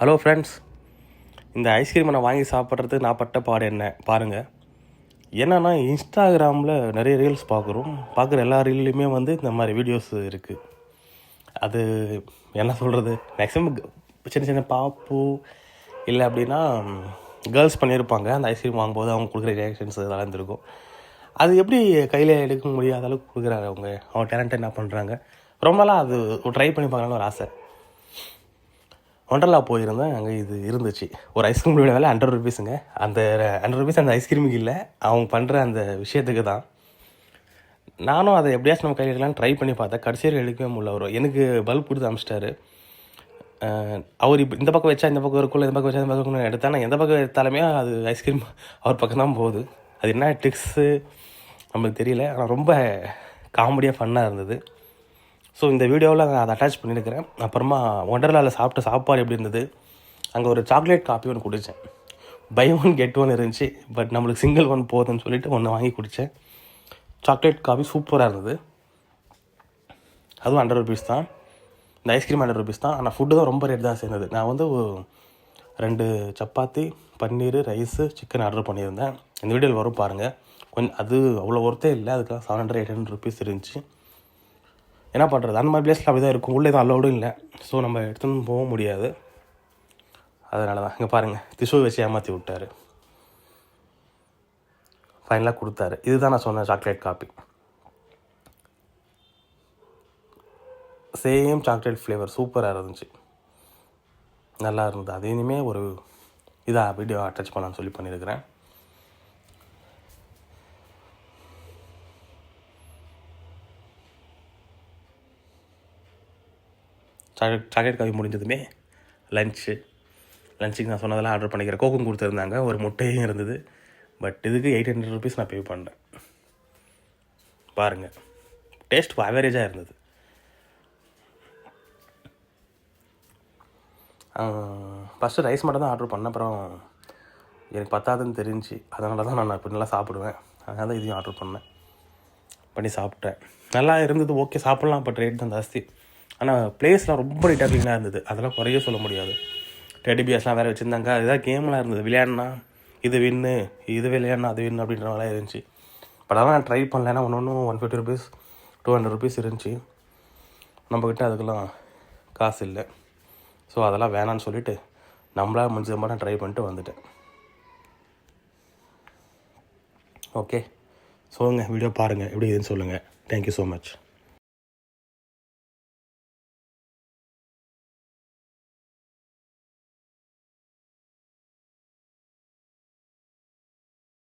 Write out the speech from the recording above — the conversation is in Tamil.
ஹலோ ஃப்ரெண்ட்ஸ், இந்த ஐஸ்கிரீமை நான் வாங்கி சாப்பிட்றது நான் பட்ட பாடு என்ன பாருங்கள். என்னென்னா, இன்ஸ்டாகிராமில் நிறைய ரீல்ஸ் பார்க்குற எல்லா ரீல்லையுமே இந்த மாதிரி வீடியோஸ் இருக்குது. அது என்ன சொல்கிறது, மேக்ஸிமம் சின்ன சின்ன பாப்பு இல்லை அப்படின்னா கேர்ள்ஸ் பண்ணியிருப்பாங்க. அந்த ஐஸ்கிரீம் வாங்கும்போது அவங்க கொடுக்குற ரியாக்ஷன்ஸ் அதெல்லாம் இருந்திருக்கும். அது எப்படி கையில் எடுக்க முடியாத அளவுக்கு கொடுக்குறாரு அவங்க டேலண்ட்டை என்ன பண்ணுறாங்க. ரொம்ப நாளாக அது ட்ரை பண்ணி பார்க்கலான்னு ஒரு ஆசை. ஒண்டர்லா போயிருந்தேன். அங்கே இது இருந்துச்சு. ஒரு ஐஸ்கிரீம் விட வேலை 100 ருபீஸுங்க. அந்த 100 ருபீஸ் அந்த ஐஸ்கிரீமுக்கு இல்லை, அவங்க பண்ணுற அந்த விஷயத்துக்கு தான். நானும் அதை எப்படியாச்சும் நம்ம கையில் எடுக்கலான்னு ட்ரை பண்ணி பார்த்தேன். கடைசியில் எடுக்கவே முடியல. அவர் எனக்கு பல்ப் கொடுத்து அமிச்சிட்டாரு. அவர் இப்போ இந்த பக்கம் வச்சா இந்த பக்கம் இருக்குள்ள, இந்த பக்கம் வச்சா இந்த பக்கம் எடுத்தா நான் எந்த பக்கம் எடுத்தாலுமே அது ஐஸ்கிரீம் அவர் பக்கம் தான் போகுது. அது என்ன ட்ரிக்ஸு நம்மளுக்கு தெரியல. ஆனால் ரொம்ப காமெடியாக ஃபன்னாக இருந்தது. ஸோ இந்த வீடியோவில் நான் அதை அட்டாச் பண்ணியிருக்கிறேன். அப்புறமா ஒண்டர்லாவில் சாப்பிட்ட சாப்பாடு எப்படி இருந்தது, அங்கே ஒரு சாக்லேட் காப்பி ஒன்று குடித்தேன். பை 1 கெட் 1 இருந்துச்சு. பட் நம்மளுக்கு சிங்கிள் 1 போதுன்னு சொல்லிட்டு ஒன்று வாங்கி குடித்தேன். சாக்லேட் காஃபி சூப்பராக இருந்தது. அதுவும் 100 ருபீஸ் தான். இந்த ஐஸ்கிரீம் 100 ருபீஸ் தான். ஆனால் ஃபுட்டு தான் ரொம்ப ரேட் தான் சேர்ந்தது. நான் 2 சப்பாத்தி, பன்னீர், ரைஸு, சிக்கன் ஆர்டர் பண்ணியிருந்தேன். இந்த வீடியோவில் வரும் பாருங்கள். கொஞ்சம் அது அவ்வளோ ஒர்த்தே இல்லை. அதுக்கெலாம் 700-800 ருபீஸ் இருந்துச்சு. என்ன பண்ணுறது, அந்த மாதிரி பிளேஸில் அப்படி தான் இருக்கும். உள்ளே தான் அலோடும் இல்லை. ஸோ நம்ம எடுத்துன்னு போக முடியாது. அதனால தான் இங்கே பாருங்கள், திஷு வச்சு ஏமாற்றி விட்டார். ஃபைனலாக கொடுத்தாரு. இதுதான் நான் சொன்ன chocolate coffee. Same chocolate flavour சூப்பராக இருந்துச்சு, நல்லா இருந்தது. அது இனிமேல் ஒரு இதாக வீடியோ அட்டாச் பண்ணலான்னு சொல்லி பண்ணியிருக்கிறேன். சாக்லேட் காஃபி முடிஞ்சதுமே லஞ்சுக்கு நான் சொன்னதெல்லாம் ஆர்டர் பண்ணிக்கிறேன். கோக்கும் கொடுத்துருந்தாங்க, ஒரு முட்டையும் இருந்தது. பட் இதுக்கு 800 ருபீஸ் நான் பே பண்ணுறேன். பாருங்கள், டேஸ்ட் ஆவரேஜாக இருந்தது. ஃபஸ்ட்டு ரைஸ் மட்டும் தான் ஆர்டர் பண்ணேன். அப்புறம் எனக்கு பத்தாதுன்னு தெரிஞ்சு, அதனால தான் நான் இப்போ நல்லா சாப்பிடுவேன். அதனால தான் இதையும் ஆர்டர் பண்ணி சாப்பிட்டேன். நல்லா இருந்தது, ஓகே சாப்பிட்லாம். பட் ரேட் தான் ஜாஸ்தி. ஆனால் பிளேஸ்லாம் ரொம்ப நீட்டாக க்ளீனாக இருந்தது. அதெல்லாம் குறைய சொல்ல முடியாது. டெடிபியர்ஸ்லாம் வேறு வச்சுருந்தாங்க. அதுதான் கேம்லாம் இருந்தது. விளையாடினா இது வின்னு, இது விளையாடினா அது வின்னு அப்படின்ற மாதிரிலாம் இருந்துச்சு. பட் அதெல்லாம் நான் ட்ரை பண்ணல. ஏன்னா ஒன்று 150 ருபீஸ் 200 ருபீஸ் இருந்துச்சு. நம்மக்கிட்ட அதுக்கெல்லாம் காசு இல்லை. ஸோ அதெல்லாம் வேணான்னு சொல்லிவிட்டு நம்மளாக முடிஞ்சது மட்டும் ட்ரை பண்ணிட்டு வந்துட்டேன். ஓகே, சொல்லுங்கள், வீடியோ பாருங்கள் எப்படி இதுன்னு சொல்லுங்கள். Thank you so much.